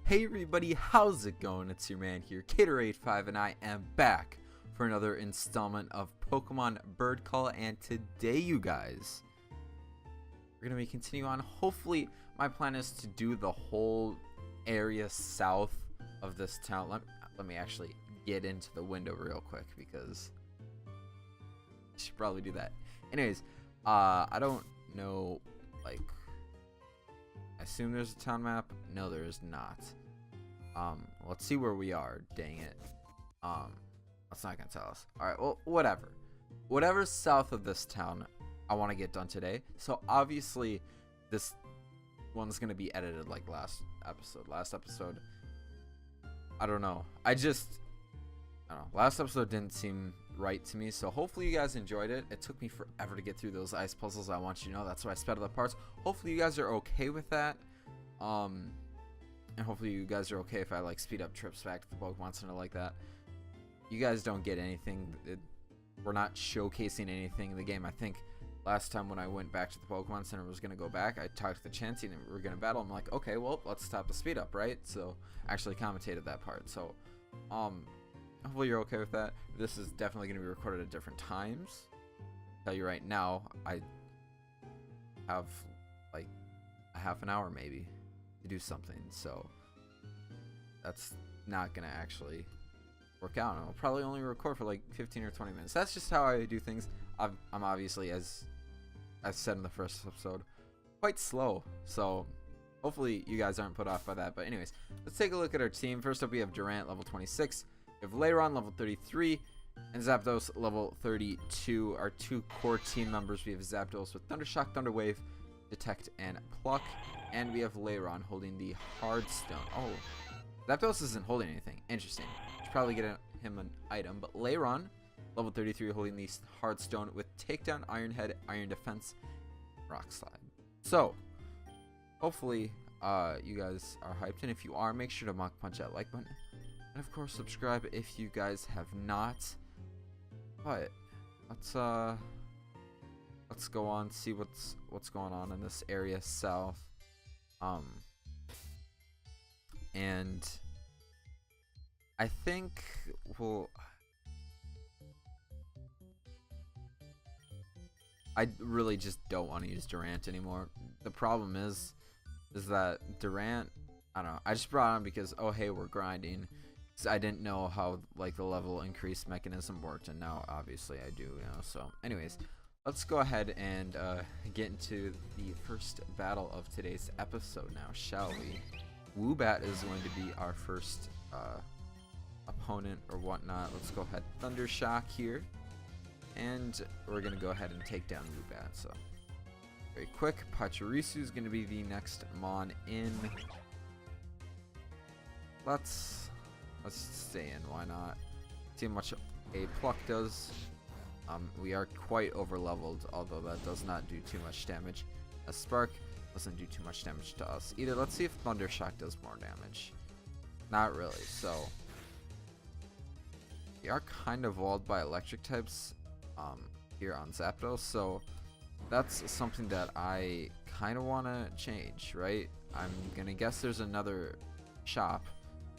Hey everybody, how's it going? It's your man here, Cater85, and I am back for another installment of Pokemon Birdcall. And today, you guys, we're gonna be continuing on. Hopefully, my plan is to do the whole area south of this town. Let me actually get into the window real quick because I should probably do that. Anyways, I don't know, like, I assume there's a town map. No, there is not. Let's see where we are. Dang it. That's not gonna tell us. All right. Well, whatever. Whatever's south of this town, I want to get done today. So obviously, this one's gonna be edited like last episode. Last episode, I don't know. I don't know. Last episode didn't seem right to me. So hopefully you guys enjoyed it. It took me forever to get through those ice puzzles. I want you to know that's why I sped up the parts. Hopefully you guys are okay with that. And hopefully you guys are okay if I like speed up trips back to the Pokemon Center like that. You guys don't get anything. We're not showcasing anything in the game. I think last time when I went back to the Pokemon Center, I was gonna go back. I talked to the Chansey and we were gonna battle. I'm like, okay, well, let's stop the speed up, right? So I actually commentated that part. So, hopefully you're okay with that. This is definitely gonna be recorded at different times. I'll tell you right now, I have like a half an hour maybe to do something, so that's not gonna actually work out. I'll probably only record for like 15 or 20 minutes. That's just how I do things. I'm obviously, as I said in the first episode, quite slow, so hopefully you guys aren't put off by that. But anyways, let's take a look at our team. First up, we have Durant, level 26. We have Lairon, level 33, and Zapdos, level 32. Our two core team members, we have Zapdos with Thundershock, Thunder Wave, Detect, and Pluck. And we have Lairon holding the Hard Stone. Oh, Zapdos isn't holding anything. Interesting. Should probably get him an item. But Lairon, level 33, holding the Hard Stone with Takedown, Iron Head, Iron Defense, Rock Slide. So, hopefully, you guys are hyped. And if you are, make sure to Mach Punch that like button. And of course, subscribe if you guys have not. But let's go on, see what's going on in this area south. And I think I really just don't want to use Durant anymore. The problem is that Durant, I don't know, I just brought on because, oh hey, we're grinding. So I didn't know how like the level increase mechanism worked, and now obviously I do, you know. So anyways, let's go ahead and get into the first battle of today's episode now, shall we? Woobat is going to be our first opponent or whatnot. Let's go ahead, Thundershock here, and we're going to go ahead and take down Woobat. So very quick. Pachirisu is going to be the next Mon in. Let's stay in. Why not? See how much a Pluck does. We are quite over leveled, although that does not do too much damage. A Spark doesn't do too much damage to us either. Let's see if Thundershock does more damage. Not really. So we are kind of walled by electric types here on Zapdos, so that's something that I kind of want to change, right? I'm gonna guess there's another shop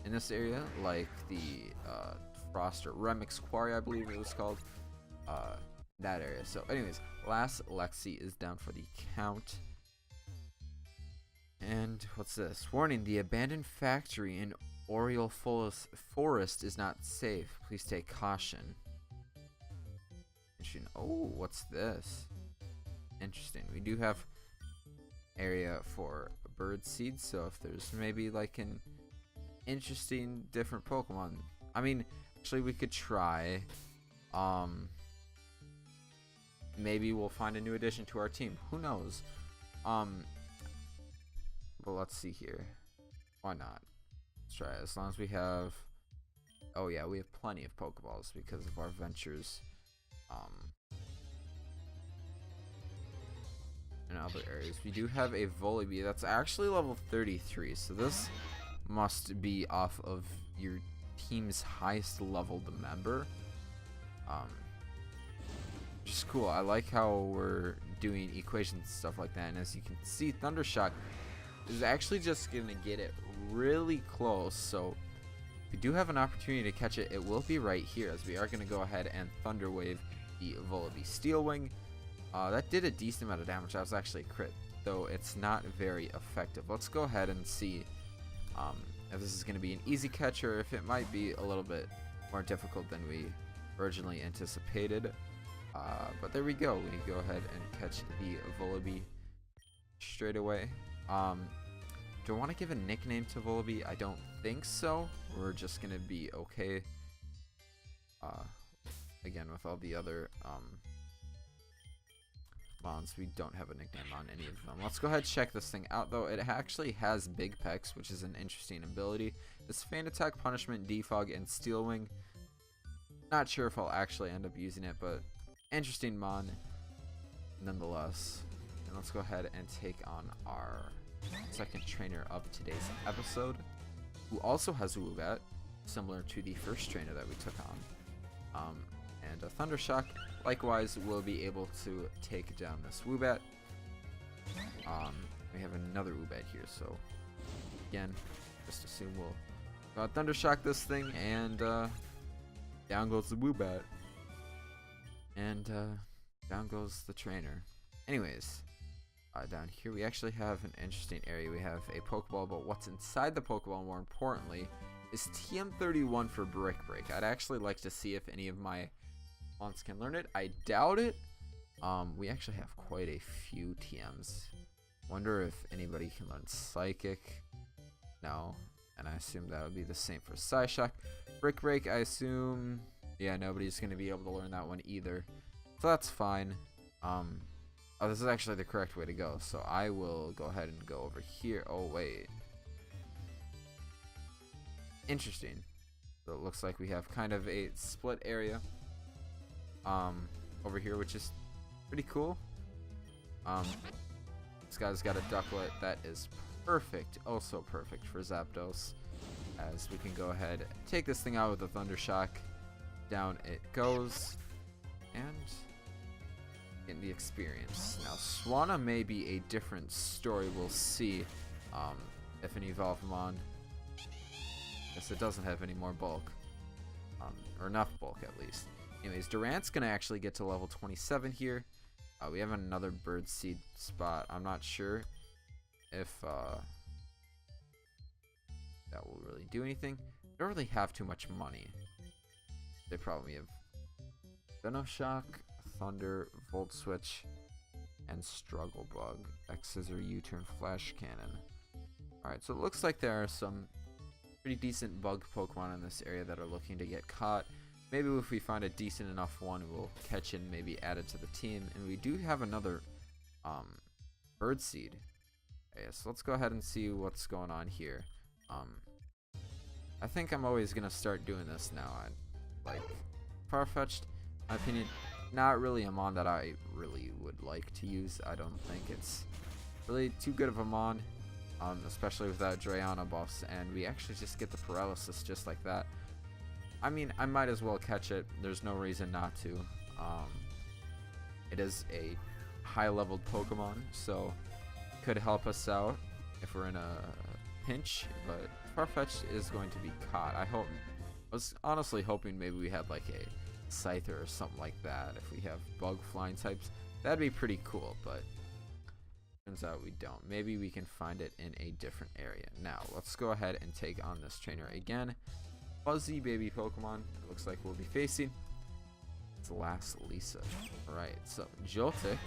in this area, like the Frost or Remix Quarry, I believe it was called. That area. So anyways, last Lexi is down for the count. And what's this? Warning, the abandoned factory in Oriole Forest is not safe. Please take caution. Oh, what's this? Interesting. We do have area for bird seeds, so if there's maybe like an interesting different Pokemon. I mean, actually we could try maybe we'll find a new addition to our team. Who knows? But let's see here. Why not? Let's try it. As long as we have... Oh yeah, we have plenty of Pokeballs because of our ventures in other areas. We do have a Volibee that's actually level 33, so this must be off of your team's highest leveled member. Which is cool. I like how we're doing equations and stuff like that. And as you can see, Thundershock is actually just going to get it really close. So if we do have an opportunity to catch it, it will be right here, as we are going to go ahead and Thunder Wave the Volibee Steel Wing. That did a decent amount of damage. That was actually a crit, though it's not very effective. Let's go ahead and see if this is going to be an easy catch or if it might be a little bit more difficult than we originally anticipated. But there we go. We go ahead and catch the Volibee straight away. Do I want to give a nickname to Volibee? I don't think so. We're just going to be okay. Again, with all the other mons, we don't have a nickname on any of them. Let's go ahead and check this thing out, though. It actually has Big Pecs, which is an interesting ability. It's Feint Attack, Punishment, Defog, and Steel Wing. Not sure if I'll actually end up using it, but interesting mon nonetheless. And let's go ahead and take on our second trainer of today's episode, who also has a Woobat, similar to the first trainer that we took on. And a Thundershock, likewise, will be able to take down this Woobat. We have another Woobat here, so again, just assume we'll Thundershock this thing, and down goes the Woobat. And down goes the trainer. Anyways, down here we actually have an interesting area. We have a Pokeball, but what's inside the Pokeball, more importantly, is TM31 for Brick Break. I'd actually like to see if any of my mons can learn it. I doubt it. We actually have quite a few TMs. Wonder if anybody can learn Psychic. No, and I assume that would be the same for Psyshock. Brick Break, I assume, yeah, nobody's going to be able to learn that one either. So that's fine. Oh, this is actually the correct way to go. So I will go ahead and go over here. Oh, wait. Interesting. So it looks like we have kind of a split area over here, which is pretty cool. This guy's got a Ducklet that is perfect. Oh, so perfect for Zapdos. As we can go ahead, take this thing out with a Thundershock. Down it goes. And in the experience. Now, Swanna may be a different story. We'll see if an Evolvemon. Guess it doesn't have any more bulk. Or enough bulk, at least. Anyways, Durant's going to actually get to level 27 here. We have another Bird Seed spot. I'm not sure if that will really do anything. They don't really have too much money. They probably have Venoshock, Thunder, Volt Switch, and Struggle Bug. X-Scissor, U-Turn, Flash Cannon. Alright, so it looks like there are some pretty decent bug Pokemon in this area that are looking to get caught. Maybe if we find a decent enough one, we'll catch it and maybe add it to the team. And we do have another Bird Seed. Okay, so let's go ahead and see what's going on here. I think I'm always going to start doing this now. Like, Farfetch'd, in my opinion, not really a mon that I really would like to use. I don't think it's really too good of a mon, especially without Drayana buffs, and we actually just get the paralysis just like that. I mean, I might as well catch it. There's no reason not to. It is a high-leveled Pokemon, so it could help us out if we're in a pinch, but Farfetch'd is going to be caught. I was honestly hoping maybe we had like a Scyther or something like that. If we have bug flying types, that'd be pretty cool, but turns out we don't. Maybe we can find it in a different area. Now, let's go ahead and take on this trainer again. Fuzzy baby Pokemon, it looks like we'll be facing. It's Last Lisa. Alright, so Joltik.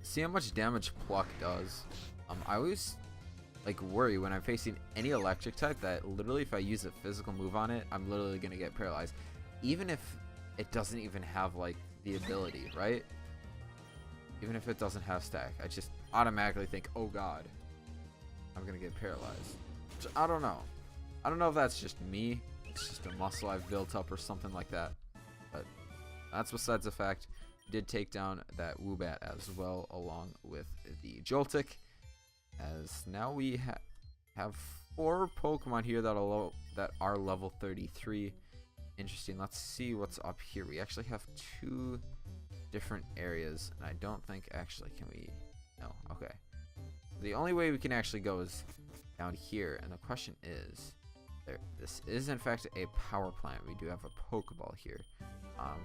See how much damage Pluck does. I always like worry when I'm facing any electric type that literally if I use a physical move on it, I'm literally gonna get paralyzed. Even if it doesn't even have like the ability, right? Even if it doesn't have stack, I just automatically think, oh god, I'm gonna get paralyzed. Which I don't know. I don't know if that's just me. It's just a muscle I've built up or something like that. But that's besides the fact. Did take down that Woobat as well, along with the Joltik. As now we have 4 Pokemon here that are level 33. Interesting. Let's see what's up here. We actually have 2 different areas, and I don't think actually can we. No. Okay. the only way we can actually go is down here, and the question is, this is in fact a power plant. We do have a Pokeball here.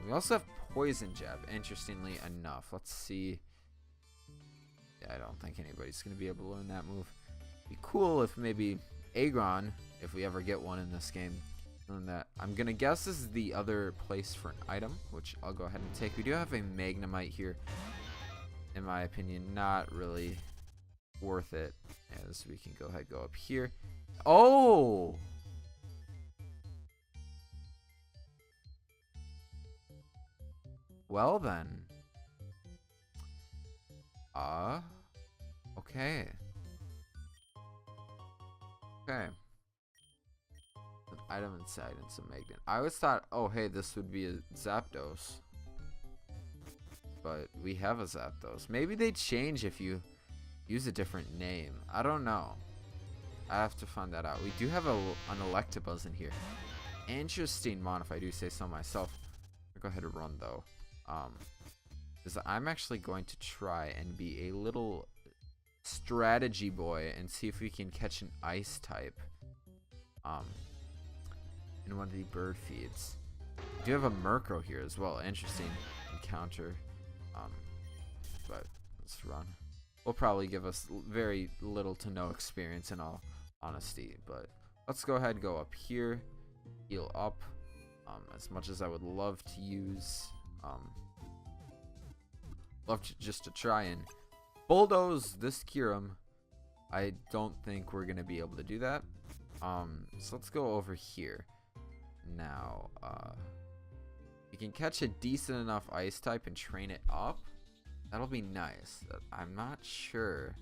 We also have Poison Jab, interestingly enough. Let's see. Yeah, I don't think anybody's going to be able to learn that move. It'd be cool if maybe Aggron, if we ever get one in this game, learn that. I'm going to guess this is the other place for an item, which I'll go ahead and take. We do have a Magnemite here. In my opinion, not really worth it. As we can go ahead, go up here. Oh! Well then. Okay. Okay. An item inside and some magnet. I always thought, oh hey, this would be a Zapdos. But we have a Zapdos. Maybe they change if you use a different name. I don't know. I have to find that out. We do have an Electabuzz in here. Interesting mon, if I do say so myself. I'll go ahead and run though. Is I'm actually going to try and be a little strategy boy and see if we can catch an ice type in one of the bird feeds. We do have a Murkrow here as well. Interesting encounter. But let's run. Will probably give us very little to no experience in all honesty, but let's go ahead and go up here, heal up. As much as I would love to use just to try and bulldoze this Kyurem, I don't think we're gonna be able to do that. So let's go over here now. You can catch a decent enough ice type and train it up. That'll be nice. I'm not sure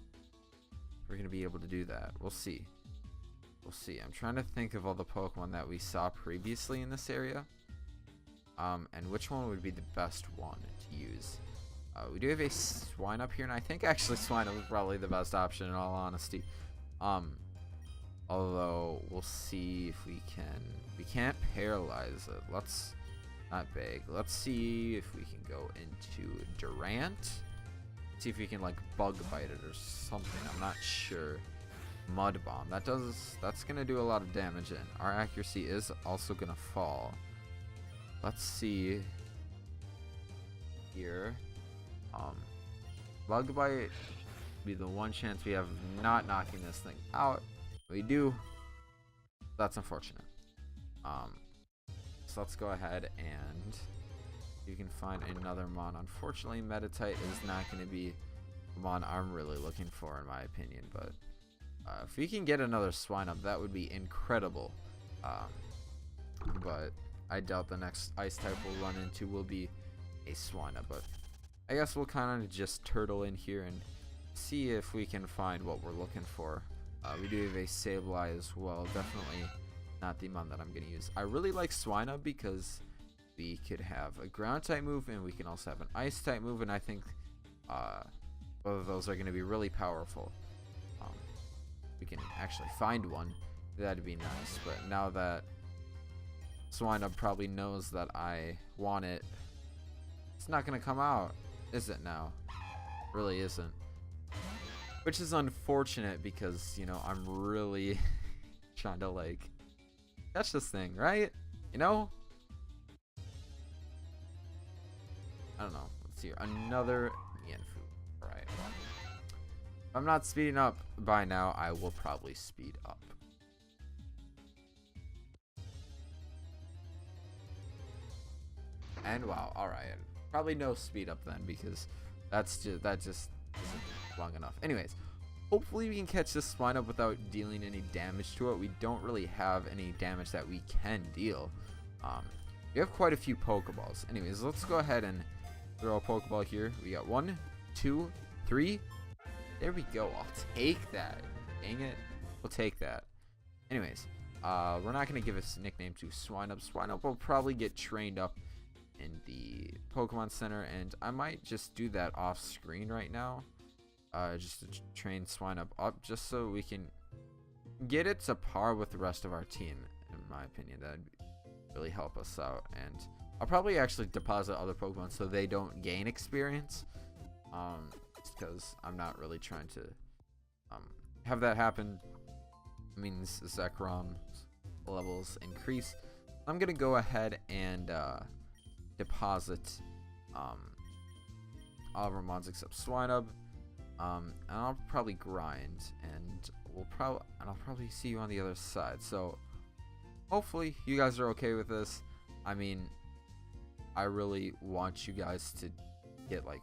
if we're gonna be able to do that. We'll see. We'll see. I'm trying to think of all the Pokemon that we saw previously in this area, and which one would be the best one to use. We do have a Swinub here, and I think actually Swinub is probably the best option in all honesty. Although we'll see if we can. We can't paralyze it. Let's not beg. Let's see if we can go into Durant. See if we can like bug bite it or something. I'm not sure. Mud Bomb. That's gonna do a lot of damage, and our accuracy is also gonna fall. Let's see here. Bug bite be the one chance we have of not knocking this thing out. We do. That's unfortunate. So let's go ahead and you can find another mon. Unfortunately, Meditite is not going to be the mon I'm really looking for in my opinion, but if we can get another Swinub, that would be incredible. But I doubt the next ice type we'll run into will be a Swinub, but I guess we'll kind of just turtle in here and see if we can find what we're looking for. We do have a Sableye as well. Definitely not the mon that I'm going to use. I really like Swinub because we could have a ground type move and we can also have an ice type move, and I think both of those are going to be really powerful. We can actually find one. That'd be nice, but now that Swinub probably knows that I want it, it's not going to come out, is it now? Really isn't. Which is unfortunate because, you know, I'm really trying to like catch this thing, right? You know? I don't know. Let's see here. Another Mienfoo. Alright. If I'm not speeding up by now, I will probably speed up. And wow, alright. Probably no speed up then because that just isn't long enough. Anyways, hopefully we can catch this Swinub without dealing any damage to it. We don't really have any damage that we can deal. We have quite a few Pokeballs. Anyways, let's go ahead and throw a Pokeball here. We got 1, 2, 3. There we go. I'll take that. Dang it. We'll take that. Anyways, we're not going to give a nickname to Swinub. Swinub will probably get trained up in the Pokemon Center, and I might just do that off screen right now. Just to train Swinub up, just so we can get it to par with the rest of our team. In my opinion, that'd really help us out. And I'll probably actually deposit other Pokemon so they don't gain experience. Just because I'm not really trying to have that happen means Zekrom's levels increase. I'm gonna go ahead and deposit all of our mods except Swinub, and I'll probably grind, and I'll probably see you on the other side. So hopefully you guys are okay with this. I mean, I really want you guys to get like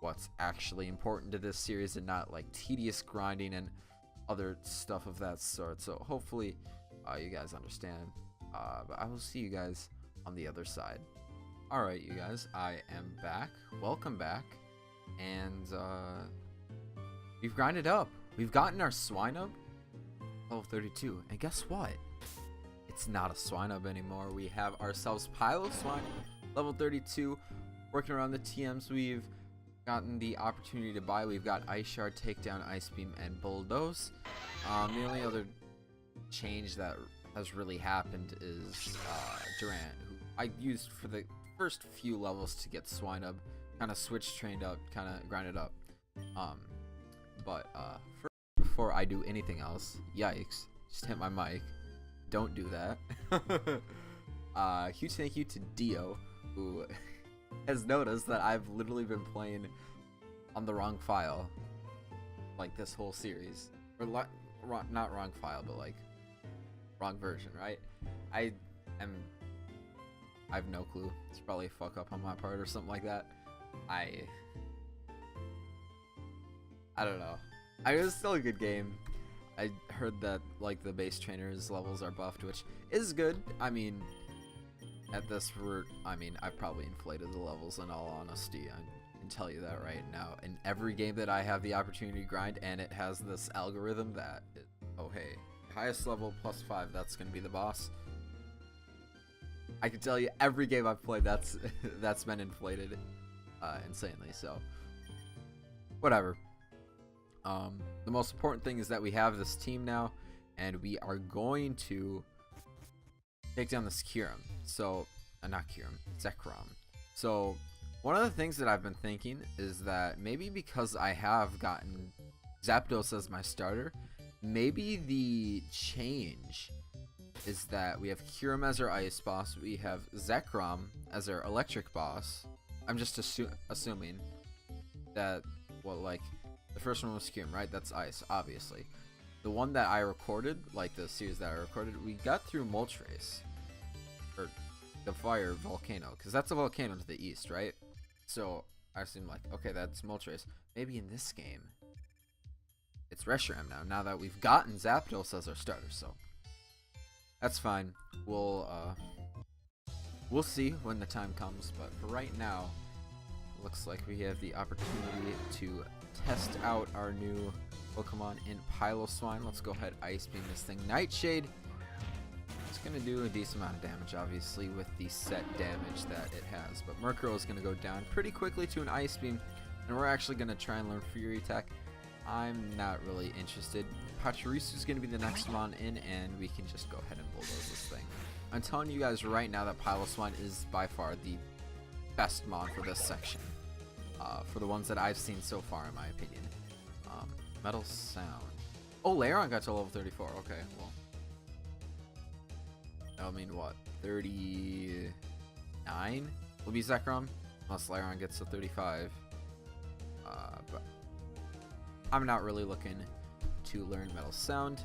what's actually important to this series and not like tedious grinding and other stuff of that sort. So hopefully you guys understand, but I will see you guys on the other side. Alright, you guys, I am back. Welcome back. And we've grinded up. We've gotten our Swinub level 32, and guess what? It's not a Swinub anymore. We have ourselves Pilo Swine level 32. Working around the TMs we've gotten the opportunity to buy. We've got Ice Shard, Takedown, Ice Beam, and Bulldoze. The only other change that has really happened is Durant, who I used for the first few levels to get Swinub. Kind of switch trained up, kind of grinded up. But first, before I do anything else, yikes, just hit my mic. Don't do that. Huge thank you to Dio, who has noticed that I've literally been playing on the wrong file, like this whole series, or not wrong file, but like wrong version, right? I have no clue. It's probably a fuck up on my part or something like that. I don't know. It was still a good game. I heard that like the base trainers levels are buffed, which is good. I mean, at this I've probably inflated the levels in all honesty. I can tell you that right now. In every game that I have the opportunity to grind, and it has this algorithm that oh hey, highest level +5, that's gonna be the boss. I can tell you every game I've played that's been inflated insanely. So whatever. The most important thing is that we have this team now, and we are going to take down this Kyurem. So, not Kyurem, Zekrom. So, one of the things that I've been thinking is that maybe because I have gotten Zapdos as my starter, maybe the change is that we have Kyurem as our ice boss, we have Zekrom as our electric boss. I'm just assuming that, well, like, the first one was Kyurem, right? That's ice, obviously. The one that I recorded, like the series that I recorded, we got through Moltres. Or the fire volcano, because that's a volcano to the east, right? So I assume like, okay, that's Moltres. Maybe in this game, it's Reshiram now that we've gotten Zapdos as our starter, so that's fine. We'll see when the time comes, but for right now, looks like we have the opportunity to test out our new Pokemon in Piloswine. Let's go ahead, Ice Beam this thing. Nightshade, it's going to do a decent amount of damage, obviously, with the set damage that it has. But Murkrow is going to go down pretty quickly to an Ice Beam, and we're actually going to try and learn Fury Attack. I'm not really interested. Pachirisu is going to be the next mon in, and we can just go ahead and bulldoze this thing. I'm telling you guys right now that Piloswine is by far the best mon for this section. For the ones that I've seen so far, in my opinion. Metal Sound. Oh, Lairon got to level 34. Okay, well. I mean, what? 39 will be Zekrom, unless Lairon gets to 35. But I'm not really looking to learn Metal Sound.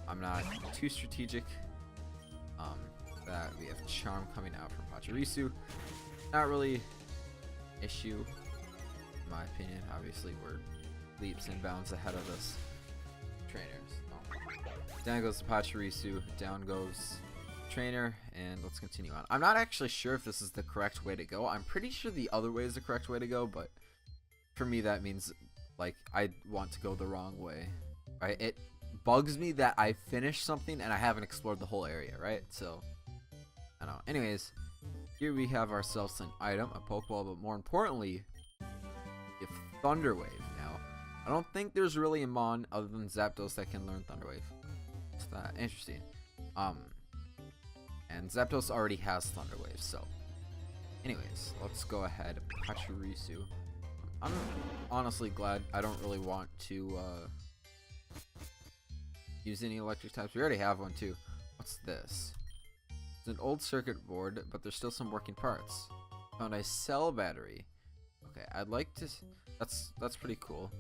I'm not too strategic. That we have Charm coming out from Pachirisu. Not really issue, in my opinion. Obviously, we're leaps and bounds ahead of us trainers. Down goes the Pachirisu, down goes trainer, and let's continue on. I'm not actually sure if this is the correct way to go. I'm pretty sure the other way is the correct way to go, but for me that means like I want to go the wrong way, right? It bugs me that I finished something and I haven't explored the whole area, right? So I don't know. Anyways, here we have ourselves an item, a Pokeball, but more importantly, if Thunder Wave. Now, I don't think there's really a mon other than Zapdos that can learn Thunder Wave. It's that interesting. And Zapdos already has Thunder Wave, so. Anyways, let's go ahead. Pachirisu. I'm honestly glad. I don't really want to use any electric types. We already have one too. What's this? It's an old circuit board, but there's still some working parts. Found a cell battery. Okay, I'd like to. That's pretty cool.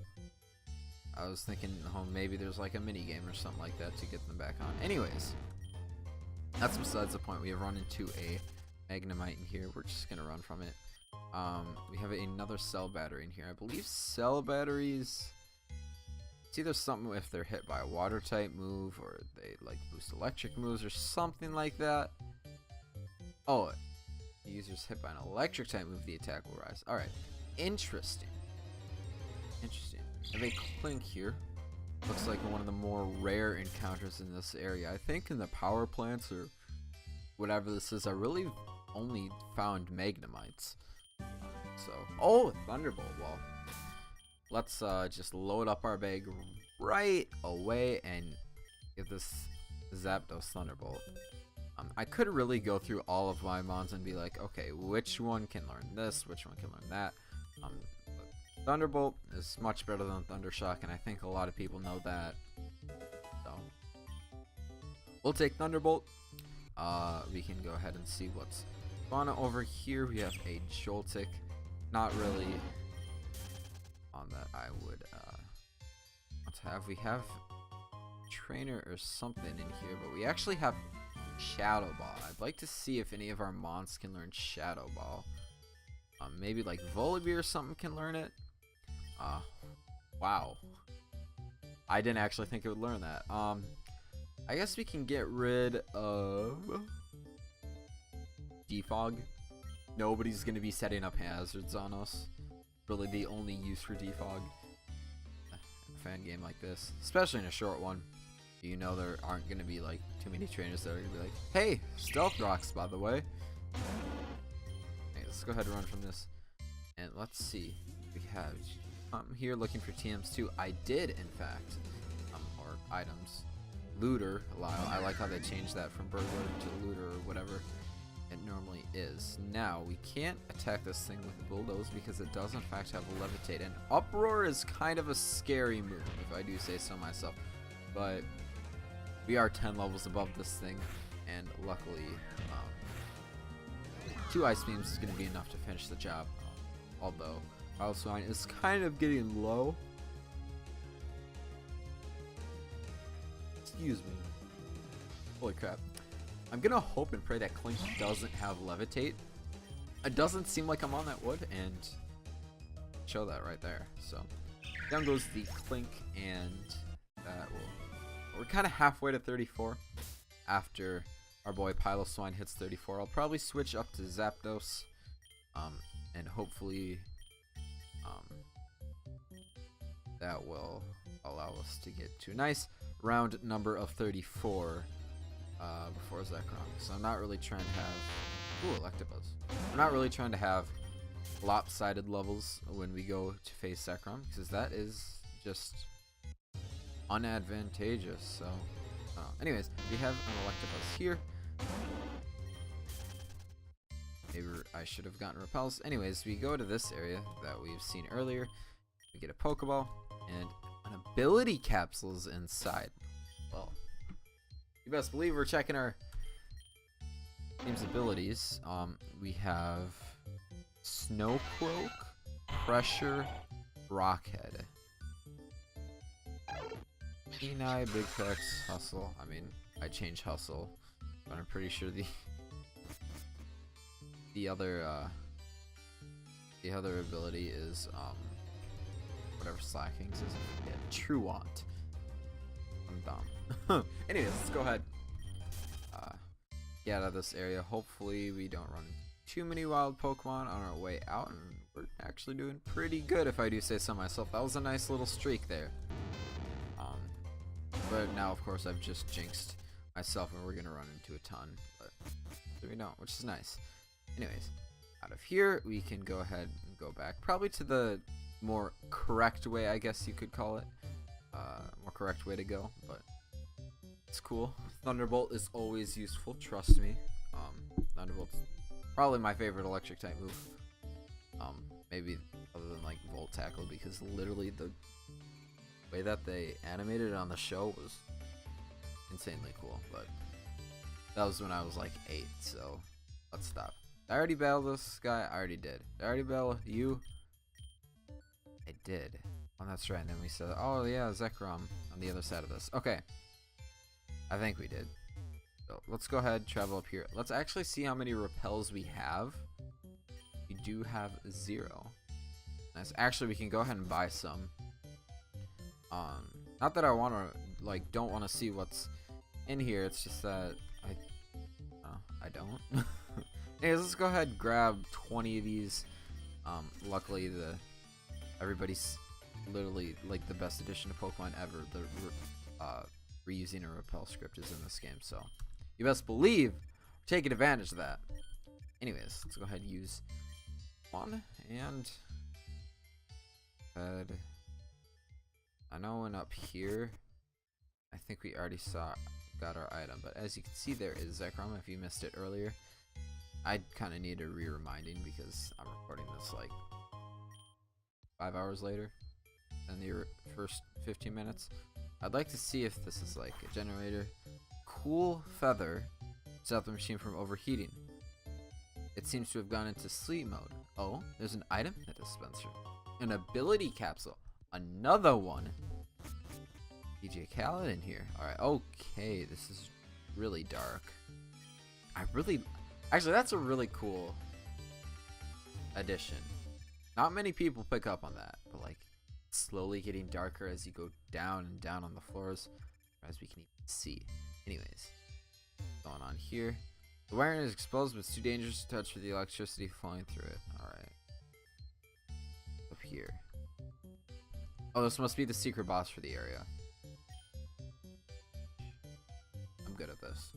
I was thinking, oh, maybe there's like a mini game or something like that to get them back on. Anyways, that's besides the point. We have run into a Magnemite in here. We're just gonna run from it. We have another cell battery in here. I believe cell batteries. It's either something if they're hit by a water type move, or they like boost electric moves or something like that. Oh, the user's hit by an electric type move, the attack will rise. Alright. Interesting. Interesting. I have a Clink here. Looks like one of the more rare encounters in this area. I think in the power plants or whatever this is, I really only found Magnemites. So, oh, Thunderbolt. Well, let's just load up our bag right away and get this Zapdos Thunderbolt. I could really go through all of my mons and be like, okay, which one can learn this, which one can learn that. But Thunderbolt is much better than Thundershock, and I think a lot of people know that. So we'll take Thunderbolt. We can go ahead and see what's going on over here. We have a Joltik. Not really on that I would want to have. We have Trainer or something in here, but we actually have Shadow Ball. I'd like to see if any of our mons can learn Shadow Ball. Maybe like Volibee or something can learn it. Wow. I didn't actually think it would learn that. I guess we can get rid of Defog. Nobody's gonna be setting up hazards on us. Really the only use for Defog. A fan game like this, especially in a short one. You know there aren't gonna be like too many trainers that are gonna be like, hey, Stealth Rocks, by the way. Okay, let's go ahead and run from this. And let's see. We have I'm here looking for TMs too. I did in fact. Or items. Looter. I like how they changed that from burglar to looter or whatever it normally is. Now we can't attack this thing with bulldoze because it does in fact have levitate, and uproar is kind of a scary move if I do say so myself. But we are 10 levels above this thing, and luckily 2 ice beams is going to be enough to finish the job. Although Piloswine is kind of getting low. Excuse me. Holy crap. I'm gonna hope and pray that Clink doesn't have levitate. It doesn't seem like I'm on that wood, and show that right there. So down goes the Clink, and that will. We're kind of halfway to 34 after our boy Piloswine hits 34. I'll probably switch up to Zapdos, and hopefully that will allow us to get to a nice round number of 34 before Zekrom. So I'm not really trying to have Electabuzz. I'm not really trying to have lopsided levels when we go to face Zekrom, because that is just unadvantageous. So anyways, we have an Electabuzz here. Maybe I should have gotten Repels. Anyways, we go to this area that we've seen earlier. We get a Pokeball and an ability capsule is inside. Well, you best believe we're checking our team's abilities. We have Snowcloak, Pressure, Rockhead, Kenai, Big Tex, Hustle. I mean, I changed Hustle, but I'm pretty sure the other ability is whatever Slackings is. Yeah, Truant. I'm dumb. Anyways, let's go ahead. Get out of this area. Hopefully we don't run too many wild Pokemon on our way out, and we're actually doing pretty good if I do say so myself. That was a nice little streak there. But now of course I've just jinxed myself and we're gonna run into a ton, but there we don't, which is nice. Anyways, out of here we can go ahead and go back probably to the more correct way, I guess you could call it. More correct way to go, but it's cool. Thunderbolt is always useful, trust me. Thunderbolt's probably my favorite electric type move. Maybe other than like Volt Tackle, because literally the way that they animated it on the show was insanely cool, but that was when I was like 8, so let's stop. Did I already battle this guy? I already did. Did I already battle you? I did. Oh, that's right. And then we said, oh yeah, Zekrom on the other side of this. Okay. I think we did. So let's go ahead, travel up here. Let's actually see how many repels we have. We do have 0. Nice. Actually, we can go ahead and buy some. Not that I want to, like, don't want to see what's in here. It's just that I don't. Anyways, let's go ahead and grab 20 of these. Luckily, everybody's literally like the best edition of Pokemon ever. The reusing a repel script is in this game, so you best believe we're taking advantage of that. Anyways, let's go ahead and use one and I know one up here. I think we already got our item, but as you can see, there is Zekrom. If you missed it earlier, I kind of need a re-reminding because I'm recording this like 5 hours later than the first 15 minutes. I'd like to see if this is like a generator. Cool feather. Stop the machine from overheating. It seems to have gone into sleep mode. Oh, there's an item in the dispenser. An ability capsule. Another one. DJ Khaled in here. Alright, okay. This is really dark. Actually, that's a really cool addition. Not many people pick up on that, but like slowly getting darker as you go down and down on the floors, as we can even see. Anyways, going on here. The wiring is exposed, but it's too dangerous to touch with the electricity flowing through it. Alright. Up here. Oh, this must be the secret boss for the area. I'm good at this.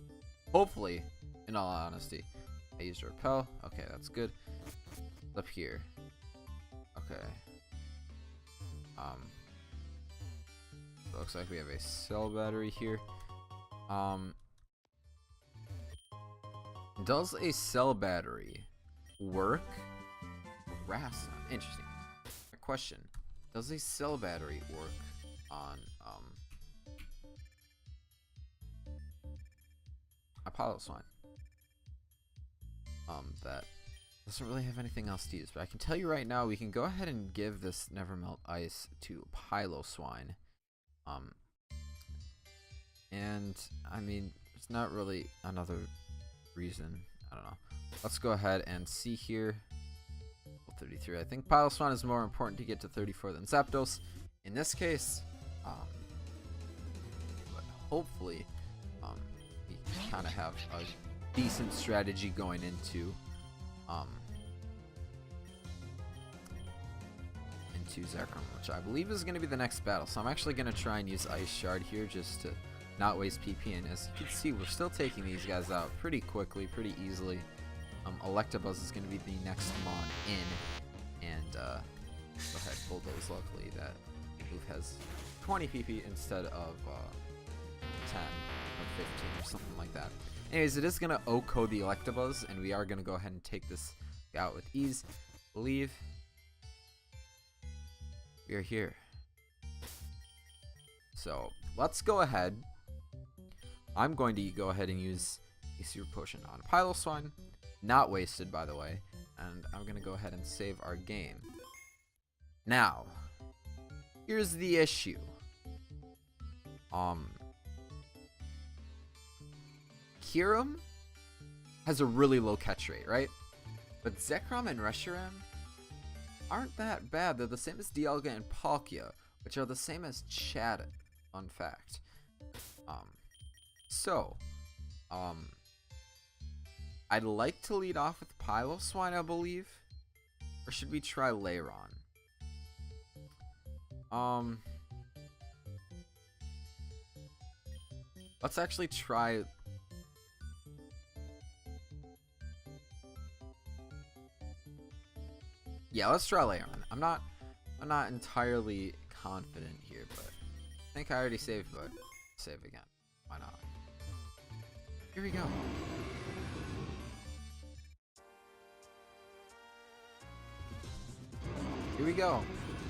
Hopefully, in all honesty. I used a repel. Okay, that's good. Up here. Okay. Looks like we have a cell battery here. Does a cell battery work? Grass. Interesting. A question. Does a cell battery work on a pilot swine? That doesn't really have anything else to use, but I can tell you right now, we can go ahead and give this Nevermelt Ice to Piloswine. And I mean, it's not really another reason. I don't know. Let's go ahead and see here. 33. I think Piloswine is more important to get to 34 than Zapdos in this case. But hopefully, we kind of have a decent strategy going into Zekrom, which I believe is going to be the next battle. So I'm actually going to try and use Ice Shard here just to not waste PP. And as you can see, we're still taking these guys out pretty quickly, pretty easily. Electabuzz is going to be the next Mon in, and go ahead, Bulldoze. Luckily, that move has 20 PP instead of 10 or 15 or something like that. Anyways, it is going to OHKO the Electabuzz, and we are going to go ahead and take this out with ease. Believe we are here. So let's go ahead. I'm going to go ahead and use a Super Potion on Piloswine. Not wasted, by the way. And I'm going to go ahead and save our game. Now, here's the issue. Kyurem has a really low catch rate, right? But Zekrom and Reshiram aren't that bad. They're the same as Dialga and Palkia, which are the same as Chatot. Fun fact. I'd like to lead off with Piloswine, I believe. Or should we try Lairon? Let's actually try... Yeah, let's try Lairon. I'm not entirely confident here, but I think I already saved, but save again. Why not? Here we go. Here we go.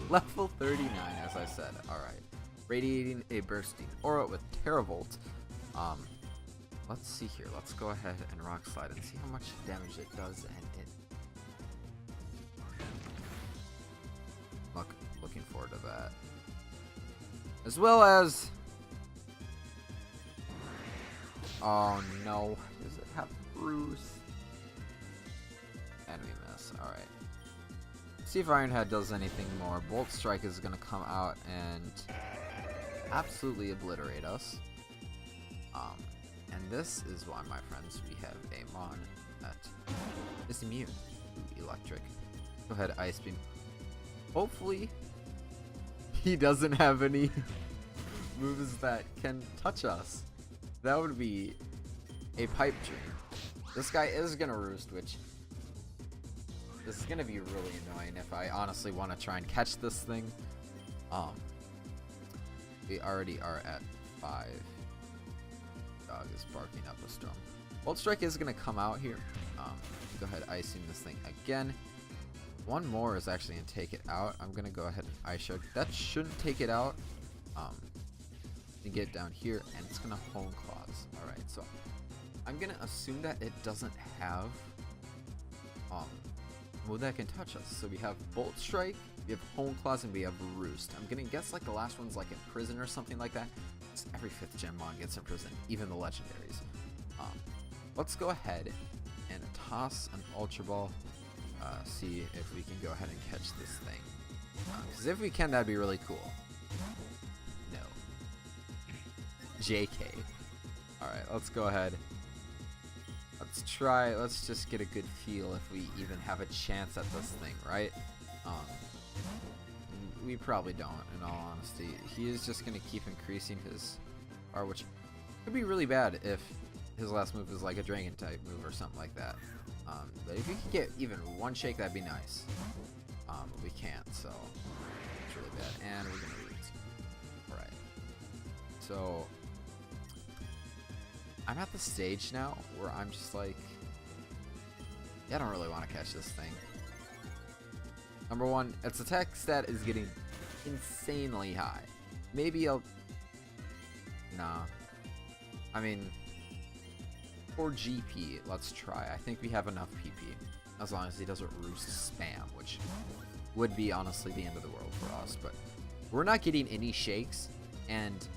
Level 39, as I said. Alright. Radiating a bursting aura with Terravolt. Let's see here. Let's go ahead and rock slide and see how much damage it does. And it. Looking forward to that. As well as. Oh no! Does it have Bruce? And we miss. All right. See if Ironhead does anything more. Bolt Strike is gonna come out and absolutely obliterate us. And this is why, my friends, we have a Mon that is immune to electric. Go ahead, Ice Beam. Hopefully, he doesn't have any moves that can touch us. That would be a pipe dream. This guy is gonna roost, which this is gonna be really annoying if I honestly want to try and catch this thing. We already are at 5. Dog is barking up a storm. Bolt Strike is gonna come out here. Go ahead, icing this thing again. One more is actually gonna take it out. I'm gonna go ahead and Ice Shard. That shouldn't take it out. You get down here and it's gonna Hone Claws. All right, so I'm gonna assume that it doesn't have move that can touch us. So we have Bolt Strike, we have Hone Claws, and we have Roost. I'm gonna guess like the last one's like Imprison or something like that. Every 5th gen Mon gets Imprisoned, even the legendaries. Let's go ahead and toss an Ultra Ball. See if we can go ahead and catch this thing. Because if we can, that'd be really cool. No. JK. Alright, let's go ahead. Let's try. Let's just get a good feel if we even have a chance at this thing, right? We probably don't, in all honesty. He is just going to keep increasing his R, which could be really bad if his last move is like a Dragon type move or something like that. But if we could get even one shake, that'd be nice. But we can't, so it's really bad. And we're going to lose. Alright. So I'm at the stage now where I'm just like, yeah, I don't really want to catch this thing. Number one, its attack stat is getting insanely high. Maybe I'll... Nah. I mean, for GP, let's try. I think we have enough PP. As long as he doesn't Roost spam, which would be honestly the end of the world for us. But we're not getting any shakes, and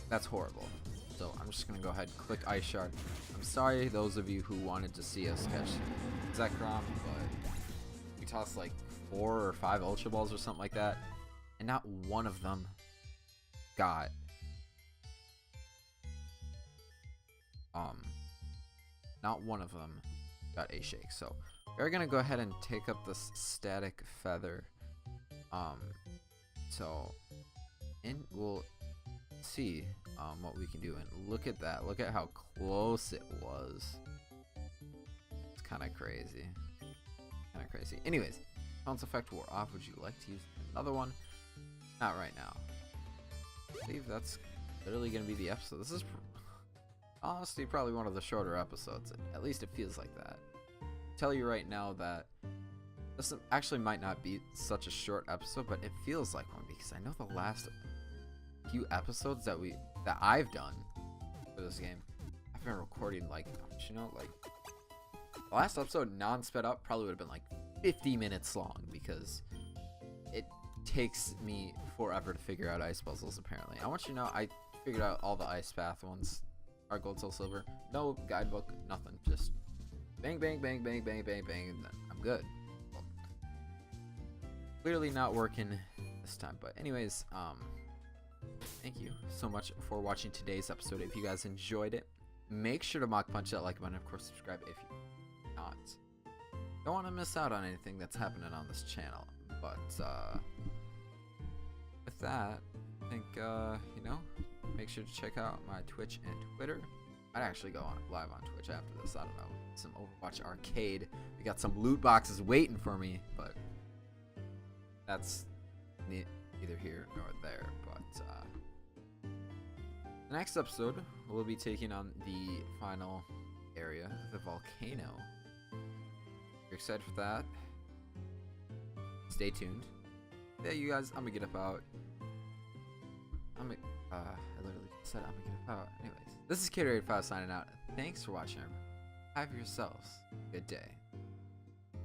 that's horrible. So I'm just going to go ahead and click Ice Shard. I'm sorry those of you who wanted to see us catch Zekrom, but we tossed like 4 or 5 Ultra Balls or something like that, and not one of them got a shake. So we're gonna go ahead and take up this Static Feather. And we'll see what we can do. And look at that. Look at how close it was. It's kind of crazy. Anyways, Bounce Effect wore off. Would you like to use another one? Not right now. I believe that's literally going to be the episode. This is honestly probably one of the shorter episodes. At least it feels like that. I'll tell you right now that this actually might not be such a short episode, but it feels like one because I know the last few episodes that I've done for this game, I've been recording like, like the last episode non-sped up probably would have been like 50 minutes long because it takes me forever to figure out ice puzzles. Apparently, I want you to know I figured out all the ice path ones. Our gold, soul, silver, no guidebook, nothing, just bang bang bang bang bang bang bang, and then I'm good. Well, clearly not working this time, but anyways, thank you so much for watching today's episode. If you guys enjoyed it, make sure to mock punch that like button. Of course, subscribe if you not. Don't want to miss out on anything that's happening on this channel. But with that, I think make sure to check out my Twitch and Twitter. I'd actually go on live on Twitch after this. I don't know, some Overwatch Arcade. We got some loot boxes waiting for me, but that's neither here nor there. But the next episode, we'll be taking on the final area, the volcano. You're excited for that? Stay tuned. Yeah, you guys, I'm gonna get up out. I literally said I'm gonna get a power. Anyways, this is Cater85 signing out. Thanks for watching, everyone. Have yourselves a good day.